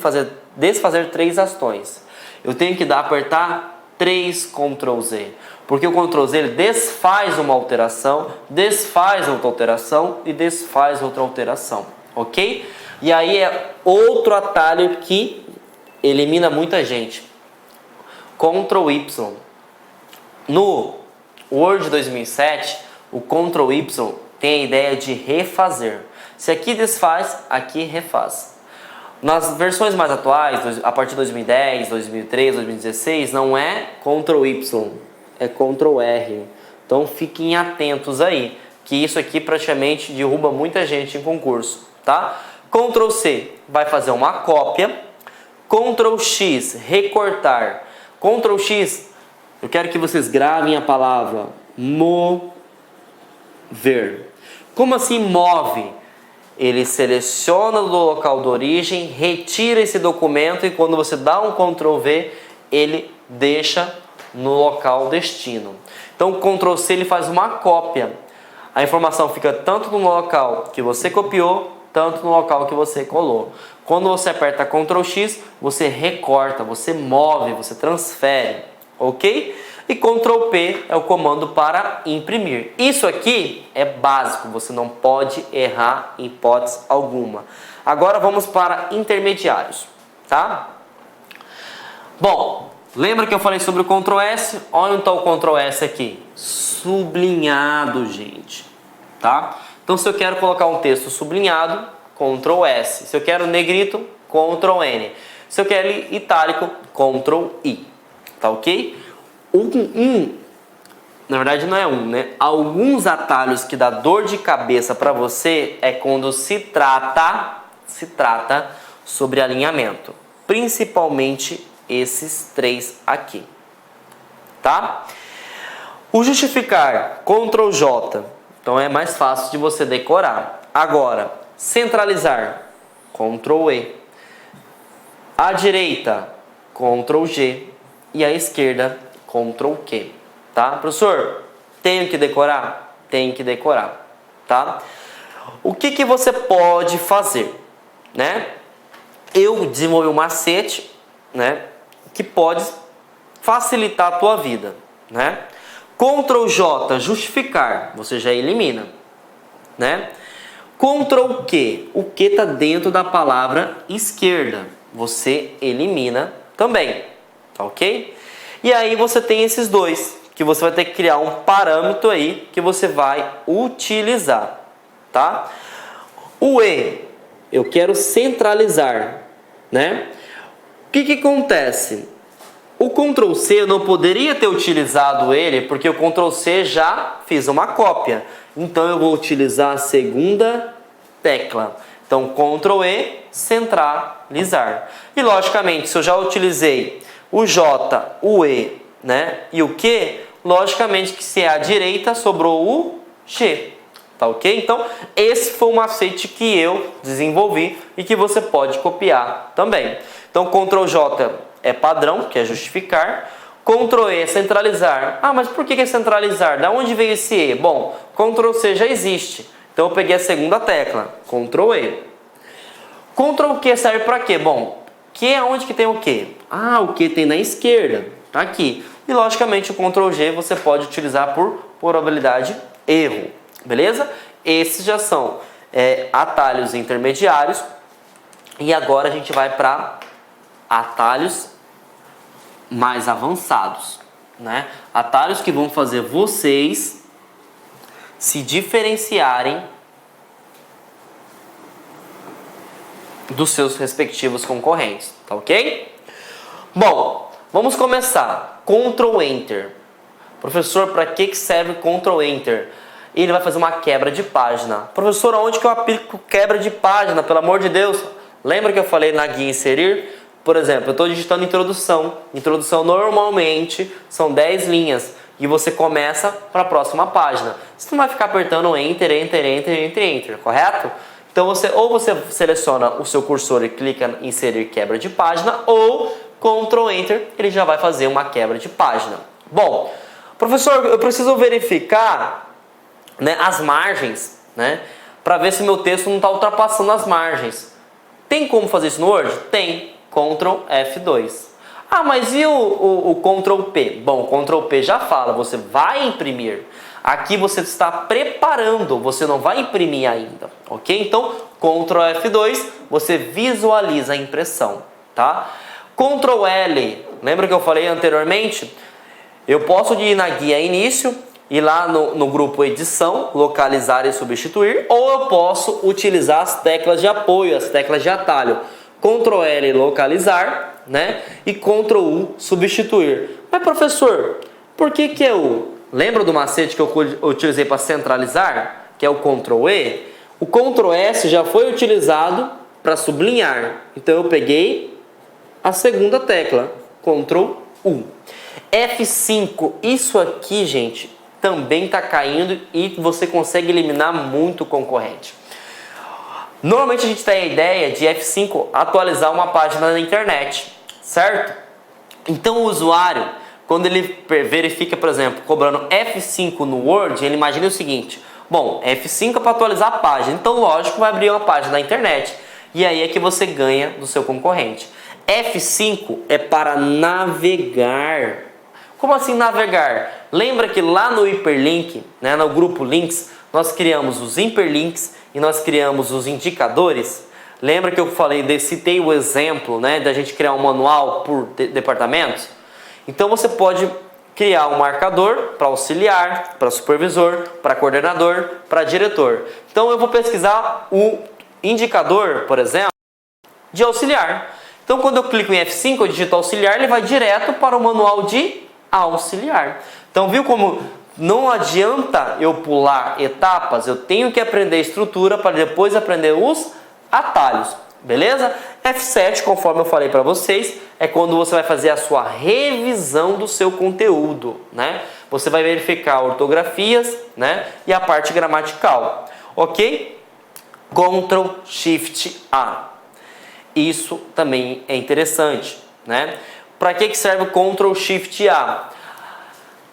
desfazer 3 ações. Eu tenho que apertar 3 Ctrl Z. Porque o Ctrl Z ele desfaz uma alteração, desfaz outra alteração e desfaz outra alteração. Ok? E aí é outro atalho que elimina muita gente. Ctrl Y. No Word 2007, o Ctrl Y tem a ideia de refazer. Se aqui desfaz, aqui refaz. Nas versões mais atuais, a partir de 2010, 2013, 2016, não é Ctrl Y, é Ctrl R. Então fiquem atentos aí, que isso aqui praticamente derruba muita gente em concurso, tá? Ctrl C vai fazer uma cópia. Ctrl X, recortar. Ctrl X, eu quero que vocês gravem a palavra mover. Como assim move? Ele seleciona do local de origem, retira esse documento e quando você dá um Ctrl V, ele deixa no local destino. Então o Ctrl C ele faz uma cópia. A informação fica tanto no local que você copiou, tanto no local que você colou. Quando você aperta Ctrl X, você recorta, você move, você transfere, ok? E Ctrl P é o comando para imprimir. Isso aqui é básico, você não pode errar em hipótese alguma. Agora vamos para intermediários, tá? Bom, lembra que eu falei sobre o Ctrl S? Olha onde está o Ctrl S aqui. Sublinhado, gente, tá? Então, se eu quero colocar um texto sublinhado, Ctrl S. Se eu quero negrito, Ctrl N. Se eu quero itálico, Ctrl I. Tá ok? Na verdade não é né? Alguns atalhos que dá dor de cabeça para você é quando se trata sobre alinhamento. Principalmente esses 3 aqui. Tá? O justificar, Ctrl J. Então é mais fácil de você decorar. Agora, centralizar, Ctrl E. À direita, Ctrl G. E à esquerda, Ctrl Q. Tá? Professor, tenho que decorar? Tenho que decorar. Tá? O que você pode fazer? Né? Eu desenvolvi um macete, né, que pode facilitar a tua vida. Né? Ctrl J, justificar, você já elimina, né? Ctrl Q. O Q está dentro da palavra esquerda. Você elimina também, tá ok? E aí você tem esses dois, que você vai ter que criar um parâmetro aí que você vai utilizar, tá? O E, eu quero centralizar, né? O que acontece? O Ctrl C eu não poderia ter utilizado ele, porque o Ctrl C já fiz uma cópia. Então eu vou utilizar a segunda tecla. Então Ctrl E, centralizar. E logicamente, se eu já utilizei o J, o E, né, e o Q, logicamente que se é à direita, sobrou o G. Tá ok? Então, esse foi o macete que eu desenvolvi e que você pode copiar também. Então, Ctrl J é padrão, que é justificar. Ctrl E é centralizar. Ah, mas por que é centralizar? Da onde veio esse E? Bom, Ctrl C já existe. Então, eu peguei a segunda tecla, Ctrl E. Ctrl Q serve para quê? Bom, Q é onde que tem o Q? Ah, o Q tem na esquerda, tá aqui. E, logicamente, o Ctrl G você pode utilizar por probabilidade erro. Beleza? Esses já são atalhos intermediários. E agora a gente vai para atalhos mais avançados, né? Atalhos que vão fazer vocês se diferenciarem dos seus respectivos concorrentes, tá ok? Bom, vamos começar. Ctrl Enter. Professor, para que serve Ctrl Enter? Ele vai fazer uma quebra de página. Professor, aonde que eu aplico quebra de página? Pelo amor de Deus. Lembra que eu falei na guia inserir? Por exemplo, eu estou digitando introdução. Introdução normalmente são 10 linhas. E você começa para a próxima página. Você não vai ficar apertando Enter, Enter, Enter, Enter, Enter, correto? Então você seleciona o seu cursor e clica em inserir quebra de página, ou Ctrl Enter, ele já vai fazer uma quebra de página. Bom, professor, eu preciso verificar, né, as margens, né, para ver se meu texto não está ultrapassando as margens. Tem como fazer isso no Word? Tem. Ctrl F2. Ah, mas e o Ctrl P? Bom, o Ctrl P já fala, você vai imprimir. Aqui você está preparando, você não vai imprimir ainda, ok? Então, Ctrl F2, você visualiza a impressão, tá? Ctrl L, lembra que eu falei anteriormente? Eu posso ir na guia início, ir lá no grupo edição, localizar e substituir, ou eu posso utilizar as teclas de apoio, as teclas de atalho. Ctrl L, localizar, né? E Ctrl U, substituir. Mas professor, por que eu... Lembra do macete que eu utilizei para centralizar? Que é o Ctrl E? O Ctrl S já foi utilizado para sublinhar. Então eu peguei a segunda tecla, Ctrl U. F5, isso aqui, gente, também está caindo e você consegue eliminar muito concorrente. Normalmente a gente tem a ideia de F5 atualizar uma página na internet, certo? Então o usuário, quando ele verifica, por exemplo, cobrando F5 no Word, ele imagina o seguinte: bom, F5 é para atualizar a página, então lógico vai abrir uma página na internet. E aí é que você ganha do seu concorrente. F5 é para navegar. Como assim navegar? Lembra que lá no hiperlink, né, no grupo links, nós criamos os hiperlinks e nós criamos os indicadores. Lembra que eu citei o exemplo, né, da gente criar um manual por departamentos? Então você pode criar um marcador para auxiliar, para supervisor, para coordenador, para diretor. Então eu vou pesquisar o indicador, por exemplo, de auxiliar. Então quando eu clico em F5, eu digito auxiliar, ele vai direto para o manual de auxiliar. Então viu como não adianta eu pular etapas, eu tenho que aprender a estrutura para depois aprender os atalhos, beleza? F7, conforme eu falei para vocês, é quando você vai fazer a sua revisão do seu conteúdo, né? Você vai verificar ortografias, né? E a parte gramatical, ok? Ctrl Shift A. Isso também é interessante, né? Para que serve o Ctrl Shift A?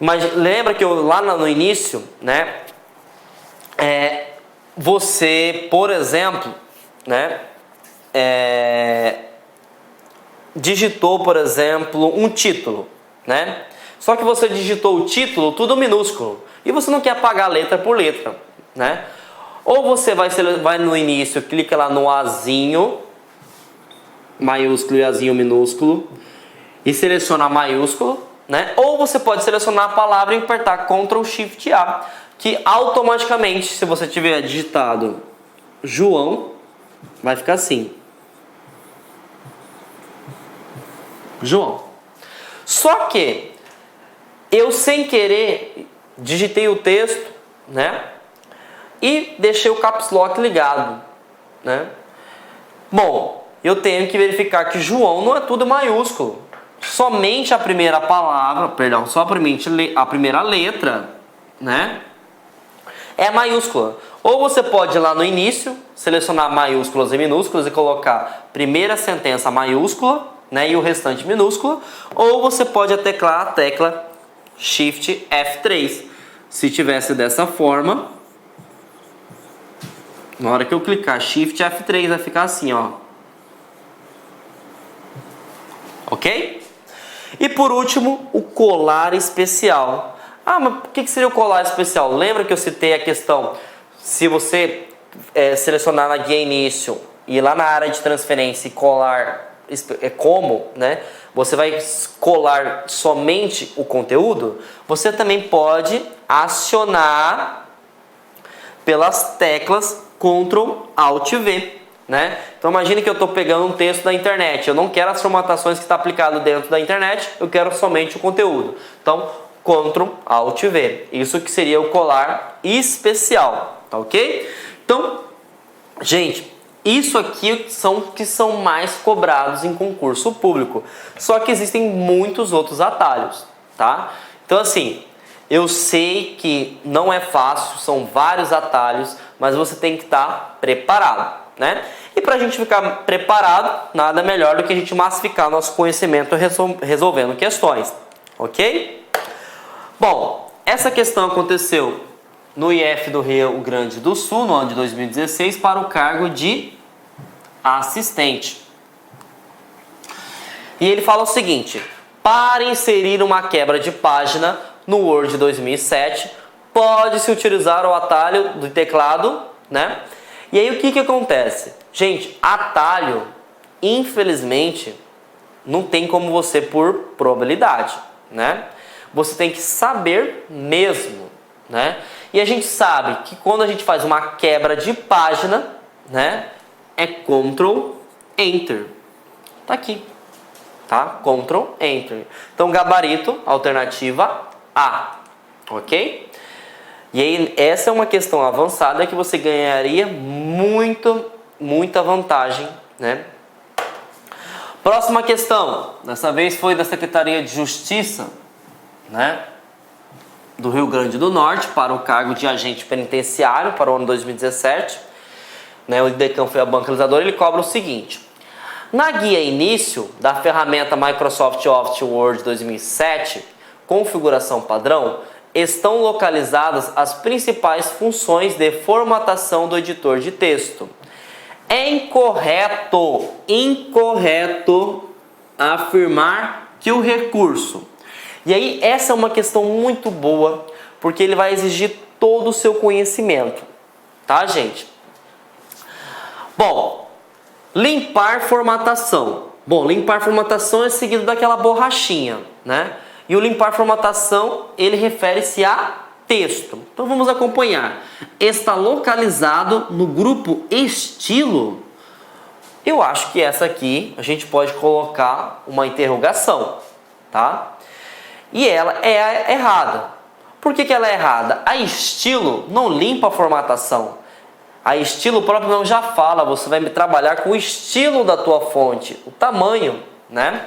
Mas lembra que lá no início, né? Você, por exemplo, né? Digitou, por exemplo, um título, né? Só que você digitou o título tudo minúsculo e você não quer apagar letra por letra, né? Ou você vai no início, clica lá no Azinho, maiúsculo e Azinho minúsculo, e seleciona maiúsculo, né? Ou você pode selecionar a palavra e apertar Ctrl Shift A, que automaticamente, se você tiver digitado João, vai ficar assim. João. Só que eu, sem querer, digitei o texto, né? E deixei o Caps Lock ligado, né? Bom, eu tenho que verificar que João não é tudo maiúsculo. Somente a primeira palavra, perdão, somente a primeira letra, né? É maiúscula. Ou você pode ir lá no início, selecionar maiúsculas e minúsculas e colocar primeira sentença maiúscula, né? E o restante minúscula. Ou você pode teclar a tecla Shift F3. Se tivesse dessa forma, na hora que eu clicar Shift F3 vai ficar assim, ó. Ok? E por último, o colar especial. Ah, mas o que seria o colar especial? Lembra que eu citei a questão, se você selecionar na guia início e ir lá na área de transferência e colar como, né? Você vai colar somente o conteúdo. Você também pode acionar pelas teclas Ctrl Alt V, né? Então imagine que eu estou pegando um texto da internet. Eu não quero as formatações que está aplicado dentro da internet. Eu quero somente o conteúdo. Então Ctrl Alt V. Isso que seria o colar especial, tá ok? Então, gente, isso aqui são que são mais cobrados em concurso público. Só que existem muitos outros atalhos, tá? Então assim, eu sei que não é fácil, são vários atalhos, mas você tem que estar preparado, né? E para a gente ficar preparado, nada melhor do que a gente massificar nosso conhecimento resolvendo questões, ok? Bom, essa questão aconteceu no IF do Rio Grande do Sul, no ano de 2016, para o cargo de assistente. E ele fala o seguinte: para inserir uma quebra de página no Word 2007, pode-se utilizar o atalho do teclado, né? E aí o que acontece? Gente, atalho, infelizmente, não tem como você por probabilidade, né? Você tem que saber mesmo, né? E a gente sabe que quando a gente faz uma quebra de página, né? É Ctrl Enter. Tá aqui, tá? Ctrl Enter. Então, gabarito, alternativa A, ok? E aí, essa é uma questão avançada que você ganharia muita vantagem, né? Próxima questão, dessa vez foi da Secretaria de Justiça, né, do Rio Grande do Norte, para o cargo de agente penitenciário para o ano 2017, né, o IDECAM foi a bancalizadora. Ele cobra o seguinte: na guia início da ferramenta Microsoft Office Word 2007, configuração padrão, estão localizadas as principais funções de formatação do editor de texto. É incorreto afirmar que o recurso. E aí, essa é uma questão muito boa, porque ele vai exigir todo o seu conhecimento, tá, gente? Bom, limpar formatação. Bom, limpar formatação é seguido daquela borrachinha, né? E o limpar formatação, ele refere-se a texto. Então vamos acompanhar. Está localizado no grupo estilo? Eu acho que essa aqui a gente pode colocar uma interrogação, tá? E ela é errada. Por que ela é errada? A estilo não limpa a formatação. A estilo, o próprio nome já fala, você vai trabalhar com o estilo da tua fonte, o tamanho, né?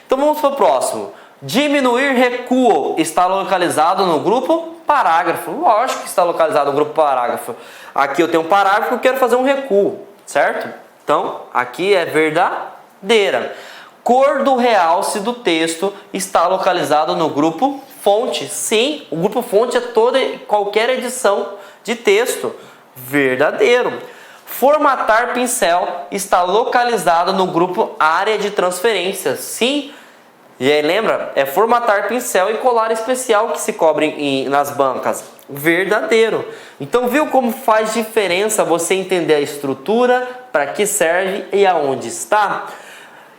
Então vamos para o próximo. Diminuir recuo está localizado no grupo parágrafo. Lógico que está localizado no grupo parágrafo. Aqui eu tenho um parágrafo e eu quero fazer um recuo, certo? Então, aqui é verdadeira. Cor do realce do texto está localizado no grupo fonte. Sim, o grupo fonte é qualquer edição de texto. Verdadeiro. Formatar pincel está localizado no grupo área de transferência. Sim. E aí lembra? É formatar pincel e colar especial que se cobre nas bancas. verdadeiro. Então viu como faz diferença você entender a estrutura, para que serve e aonde está?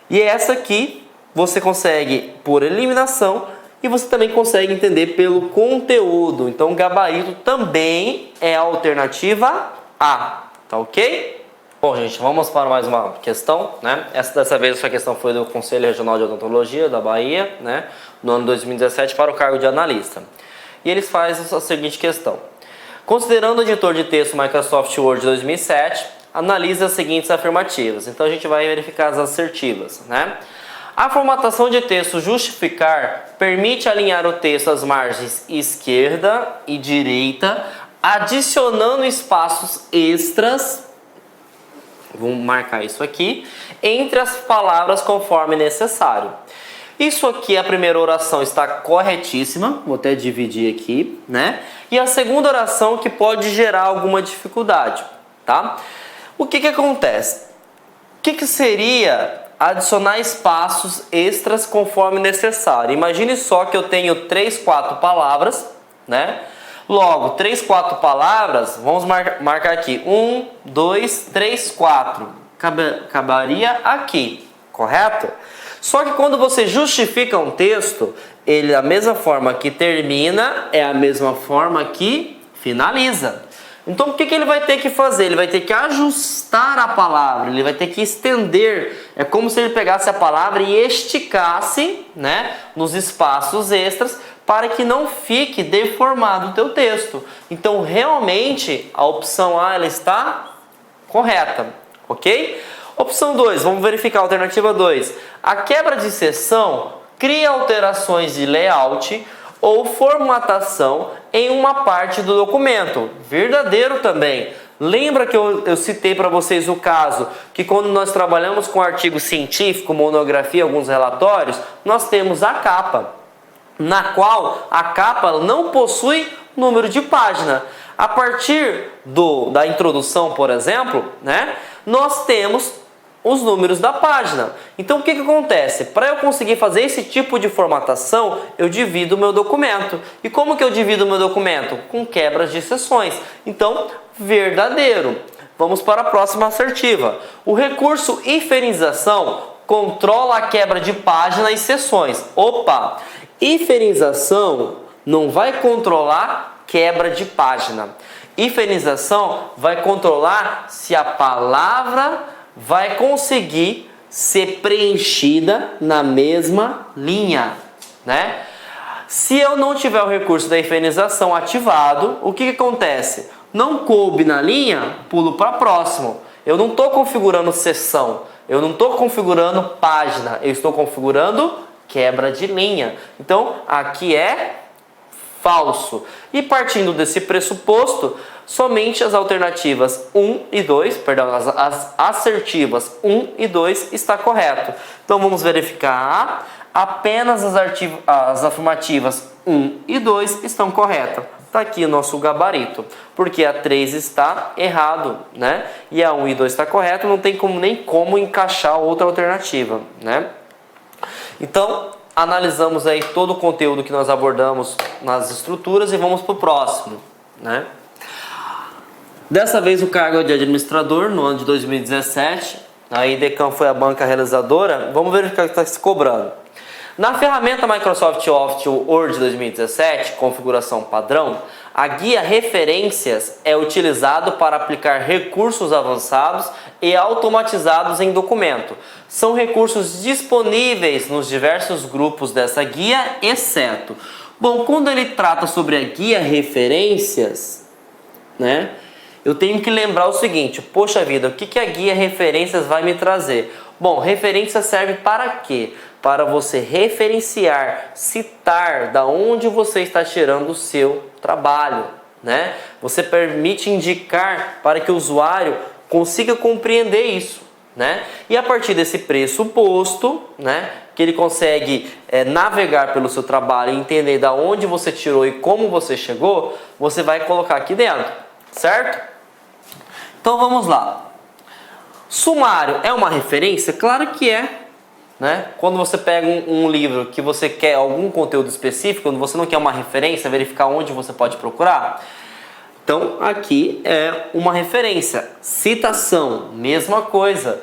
E essa aqui você consegue por eliminação e você também consegue entender pelo conteúdo. Então gabarito também é a alternativa A, tá ok? Bom, gente, vamos para mais uma questão, né? Dessa vez essa questão foi do Conselho Regional de Odontologia da Bahia, né? No ano 2017 para o cargo de analista. E eles fazem a seguinte questão. Considerando o editor de texto Microsoft Word 2007, analise as seguintes afirmativas. Então a gente vai verificar as assertivas, né? A formatação de texto justificar permite alinhar o texto às margens esquerda e direita, adicionando espaços extras, vamos marcar isso aqui, entre as palavras conforme necessário. Isso aqui, a primeira oração está corretíssima, vou até dividir aqui, né? E a segunda oração que pode gerar alguma dificuldade, tá? O que acontece? O que seria adicionar espaços extras conforme necessário? Imagine só que eu tenho 3, 4 palavras, né? Logo, 3, 4 palavras, vamos marcar aqui, 1, 2, 3, 4, acabaria aqui, correto? Só que quando você justifica um texto, ele da mesma forma que termina, é a mesma forma que finaliza. Então o que ele vai ter que fazer? Ele vai ter que ajustar a palavra, ele vai ter que estender. É como se ele pegasse a palavra e esticasse, né, nos espaços extras, para que não fique deformado o teu texto. Então realmente a opção A ela está correta, ok? Opção 2, vamos verificar a alternativa 2. A quebra de seção cria alterações de layout ou formatação em uma parte do documento. Verdadeiro também. Lembra que eu citei para vocês o caso que quando nós trabalhamos com artigo científico, monografia, alguns relatórios, nós temos a capa, na qual a capa não possui número de página. A partir da introdução, por exemplo, né, nós temos os números da página. Então o que acontece? Para eu conseguir fazer esse tipo de formatação, eu divido o meu documento. E como que eu divido o meu documento? Com quebras de seções. Então, verdadeiro. Vamos para a próxima assertiva. O recurso hifenização controla a quebra de página e seções. Opa! Hifenização não vai controlar quebra de página. Hifenização vai controlar se a palavra vai conseguir ser preenchida na mesma linha, né? Se eu não tiver o recurso da hifenização ativado, o que acontece? Não coube na linha, pulo para próximo. Eu não estou configurando seção, eu não estou configurando página, eu estou configurando quebra de linha. Então, aqui é falso. E partindo desse pressuposto, somente as alternativas 1 e 2, perdão, as assertivas 1 e 2 está correto. Então vamos verificar apenas as afirmativas 1 e 2 estão corretas. Está aqui o nosso gabarito, porque a 3 está errado, né? E a 1 e 2 está correto, não tem nem como encaixar outra alternativa, né? Então, analisamos aí todo o conteúdo que nós abordamos nas estruturas e vamos para o próximo, né? Dessa vez o cargo é de administrador no ano de 2017. A IDECAM foi a banca realizadora. Vamos ver o que está se cobrando. Na ferramenta Microsoft Office Word 2017, configuração padrão, a guia Referências é utilizado para aplicar recursos avançados e automatizados em documento. São recursos disponíveis nos diversos grupos dessa guia, exceto. Bom, quando ele trata sobre a guia Referências, né, eu tenho que lembrar o seguinte, poxa vida, o que a guia Referências vai me trazer? Bom, referência serve para quê? Para você referenciar, citar da onde você está tirando o seu trabalho, né? Você permite indicar para que o usuário consiga compreender isso, né? E a partir desse pressuposto, né, que ele consegue navegar pelo seu trabalho e entender da onde você tirou e como você chegou, você vai colocar aqui dentro, certo? Então vamos lá. Sumário é uma referência? Claro que é. né? Quando você pega um livro que você quer algum conteúdo específico, quando você não quer uma referência, verificar onde você pode procurar. Então, aqui é uma referência. Citação, mesma coisa.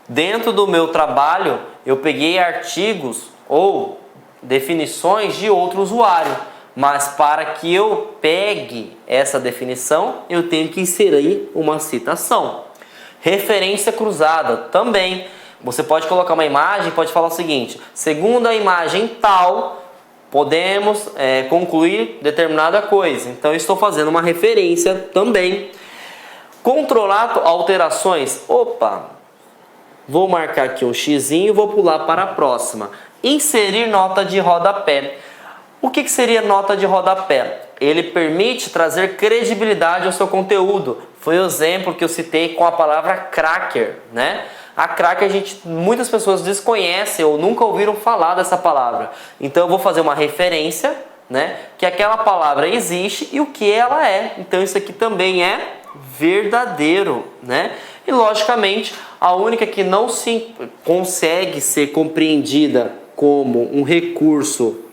Dentro do meu trabalho, eu peguei artigos ou definições de outro usuário. Mas para que eu pegue essa definição, eu tenho que inserir uma citação. Referência cruzada também. Você pode colocar uma imagem, pode falar o seguinte: segundo a imagem tal, podemos concluir determinada coisa. Então, eu estou fazendo uma referência também. Controlar alterações. Opa, vou marcar aqui um xizinho e vou pular para a próxima. Inserir nota de rodapé. O que seria nota de rodapé? Ele permite trazer credibilidade ao seu conteúdo. Foi o exemplo que eu citei com a palavra cracker, né? A cracker, muitas pessoas desconhecem ou nunca ouviram falar dessa palavra. Então eu vou fazer uma referência, né? Que aquela palavra existe e o que ela é. Então isso aqui também é verdadeiro, né? E logicamente a única que não se consegue ser compreendida como um recurso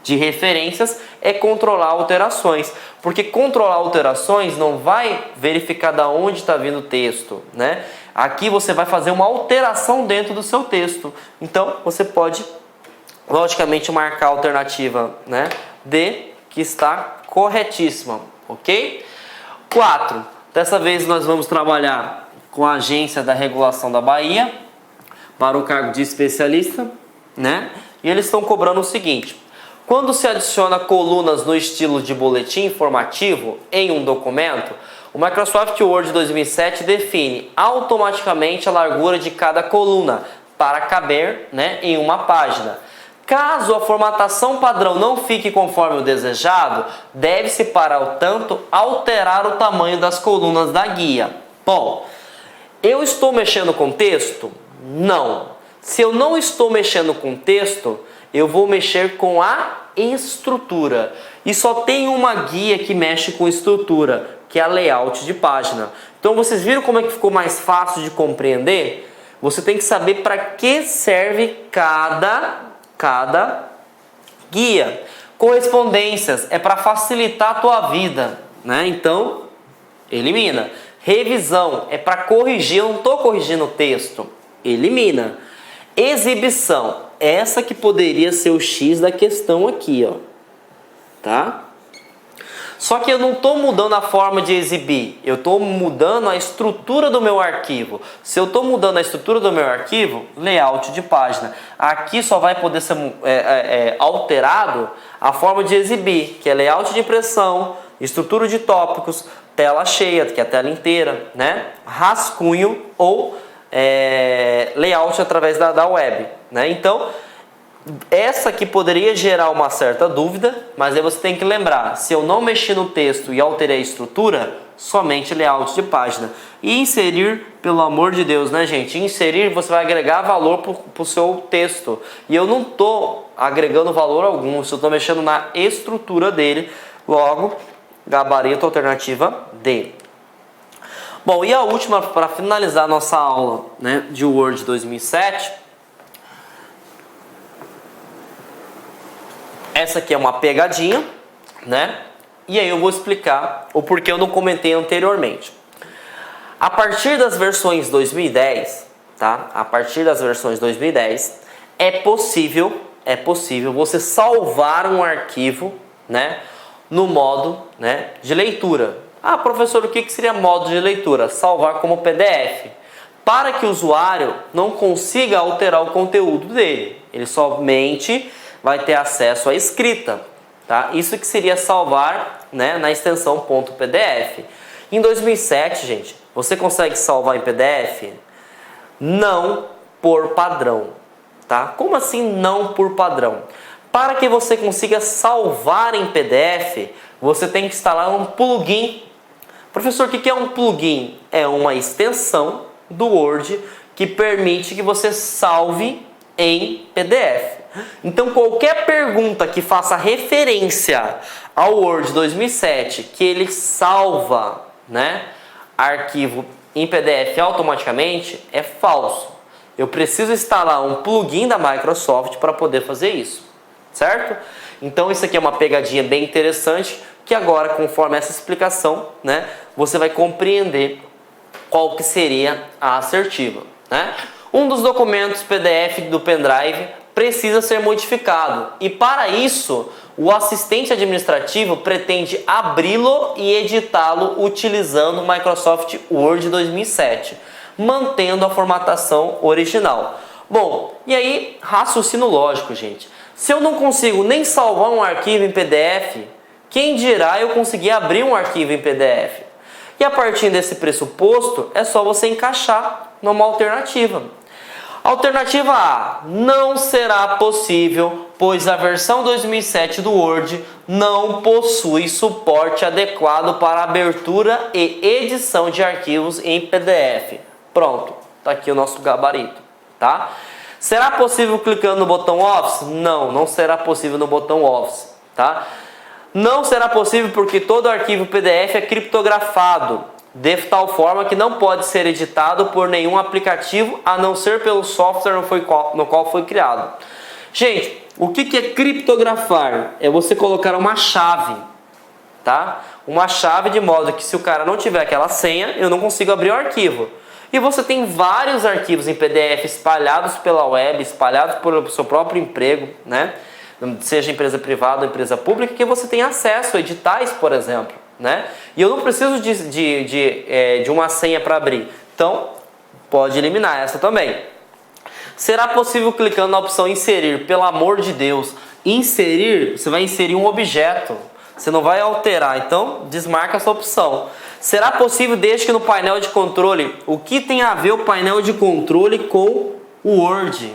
de referências é controlar alterações, porque controlar alterações não vai verificar da onde está vindo o texto, né? Aqui você vai fazer uma alteração dentro do seu texto, então você pode logicamente marcar a alternativa, né, D, que está corretíssima, ok? 4. Dessa vez nós vamos trabalhar com a Agência da Regulação da Bahia para o cargo de especialista, né? E eles estão cobrando o seguinte: quando se adiciona colunas no estilo de boletim informativo em um documento, o Microsoft Word 2007 define automaticamente a largura de cada coluna para caber, né, em uma página. Caso a formatação padrão não fique conforme o desejado, deve-se, para o tanto, alterar o tamanho das colunas da guia. Bom, eu estou mexendo com texto? Não. Se eu não estou mexendo com texto, eu vou mexer com a estrutura. E só tem uma guia que mexe com estrutura, que é a layout de página. Então vocês viram como é que ficou mais fácil de compreender? Você tem que saber para que serve cada guia. Correspondências é para facilitar a tua vida, né? Então, elimina. Revisão é para corrigir, eu não estou corrigindo o texto. Elimina. Exibição, essa que poderia ser o X da questão aqui, ó. Tá? Só que eu não estou mudando a forma de exibir, eu estou mudando a estrutura do meu arquivo. Se eu estou mudando a estrutura do meu arquivo, layout de página. Aqui só vai poder ser alterado a forma de exibir, que é layout de impressão, estrutura de tópicos, tela cheia, que é a tela inteira, né? Rascunho ou layout através da web, né? Então, essa aqui poderia gerar uma certa dúvida, mas aí você tem que lembrar: se eu não mexer no texto e alterei a estrutura, somente layout de página. E inserir, pelo amor de Deus, né, gente? Inserir, você vai agregar valor para o seu texto. E eu não estou agregando valor algum, eu estou mexendo na estrutura dele. Logo, gabarito, alternativa D. Bom, e a última, para finalizar nossa aula, né, de Word 2007, essa aqui é uma pegadinha, né? E aí eu vou explicar o porquê eu não comentei anteriormente. A partir das versões 2010, tá? A partir das versões 2010, é possível você salvar um arquivo, né, no modo, né, de leitura. Ah, professor, o que seria modo de leitura? Salvar como PDF. Para que o usuário não consiga alterar o conteúdo dele. Ele somente vai ter acesso à escrita. Tá? Isso que seria salvar, né, na extensão .pdf. Em 2007, gente, você consegue salvar em PDF? Não por padrão. Tá? Como assim não por padrão? Para que você consiga salvar em PDF, você tem que instalar um plugin. Professor, o que é um plugin? É uma extensão do Word que permite que você salve em PDF. Então, qualquer pergunta que faça referência ao Word 2007, que ele salva, né, arquivo em PDF automaticamente, é falso. Eu preciso instalar um plugin da Microsoft para poder fazer isso, certo? Então isso aqui é uma pegadinha bem interessante, que agora, conforme essa explicação, né, você vai compreender qual que seria a assertiva, né? Um dos documentos PDF do pendrive precisa ser modificado e para isso o assistente administrativo pretende abri-lo e editá-lo utilizando o Microsoft Word 2007, mantendo a formatação original. Bom, e aí raciocínio lógico, gente. Se eu não consigo nem salvar um arquivo em PDF, quem dirá eu conseguir abrir um arquivo em PDF? E a partir desse pressuposto, é só você encaixar numa alternativa. Alternativa A, não será possível, pois a versão 2007 do Word não possui suporte adequado para abertura e edição de arquivos em PDF. Pronto, tá aqui o nosso gabarito, tá? Será possível clicando no botão Office? Não, não será possível no botão Office, tá? Não será possível porque todo arquivo PDF é criptografado, de tal forma que não pode ser editado por nenhum aplicativo, a não ser pelo software no qual foi criado. Gente, o que é criptografar? É você colocar uma chave, tá? Uma chave de modo que se o cara não tiver aquela senha, eu não consigo abrir o arquivo. E você tem vários arquivos em PDF espalhados pela web, espalhados pelo seu próprio emprego, né? Seja empresa privada ou empresa pública, que você tem acesso a editais, por exemplo, né? E eu não preciso de uma senha para abrir. Então, pode eliminar essa também. Será possível clicando na opção inserir? Pelo amor de Deus, inserir, você vai inserir um objeto. Você não vai alterar, então desmarca essa opção. Será possível desde que no painel de controle? O que tem a ver o painel de controle com o Word?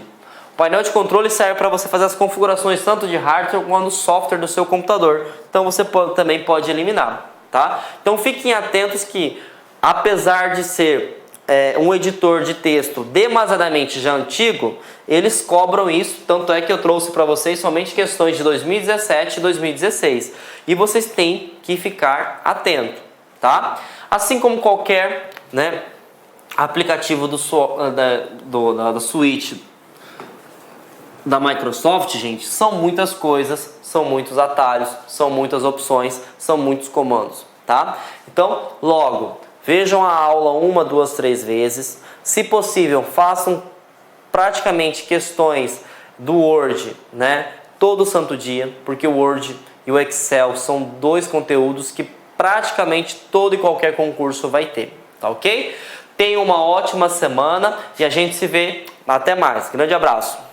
O painel de controle serve para você fazer as configurações tanto de hardware quanto do software do seu computador. Então você também pode eliminar, tá? Então fiquem atentos que, apesar de ser um editor de texto demasiadamente já antigo, eles cobram isso, tanto é que eu trouxe para vocês somente questões de 2017 e 2016. E vocês têm que ficar atento, tá? Assim como qualquer, né, aplicativo da suíte da Microsoft, gente, são muitas coisas, são muitos atalhos, são muitas opções, são muitos comandos, tá? Então, logo, vejam a aula 1, 2, 3 vezes. Se possível, façam praticamente questões do Word, né, todo santo dia, porque o Word e o Excel são dois conteúdos que praticamente todo e qualquer concurso vai ter, tá ok? Tenha uma ótima semana e a gente se vê. Até mais. Grande abraço.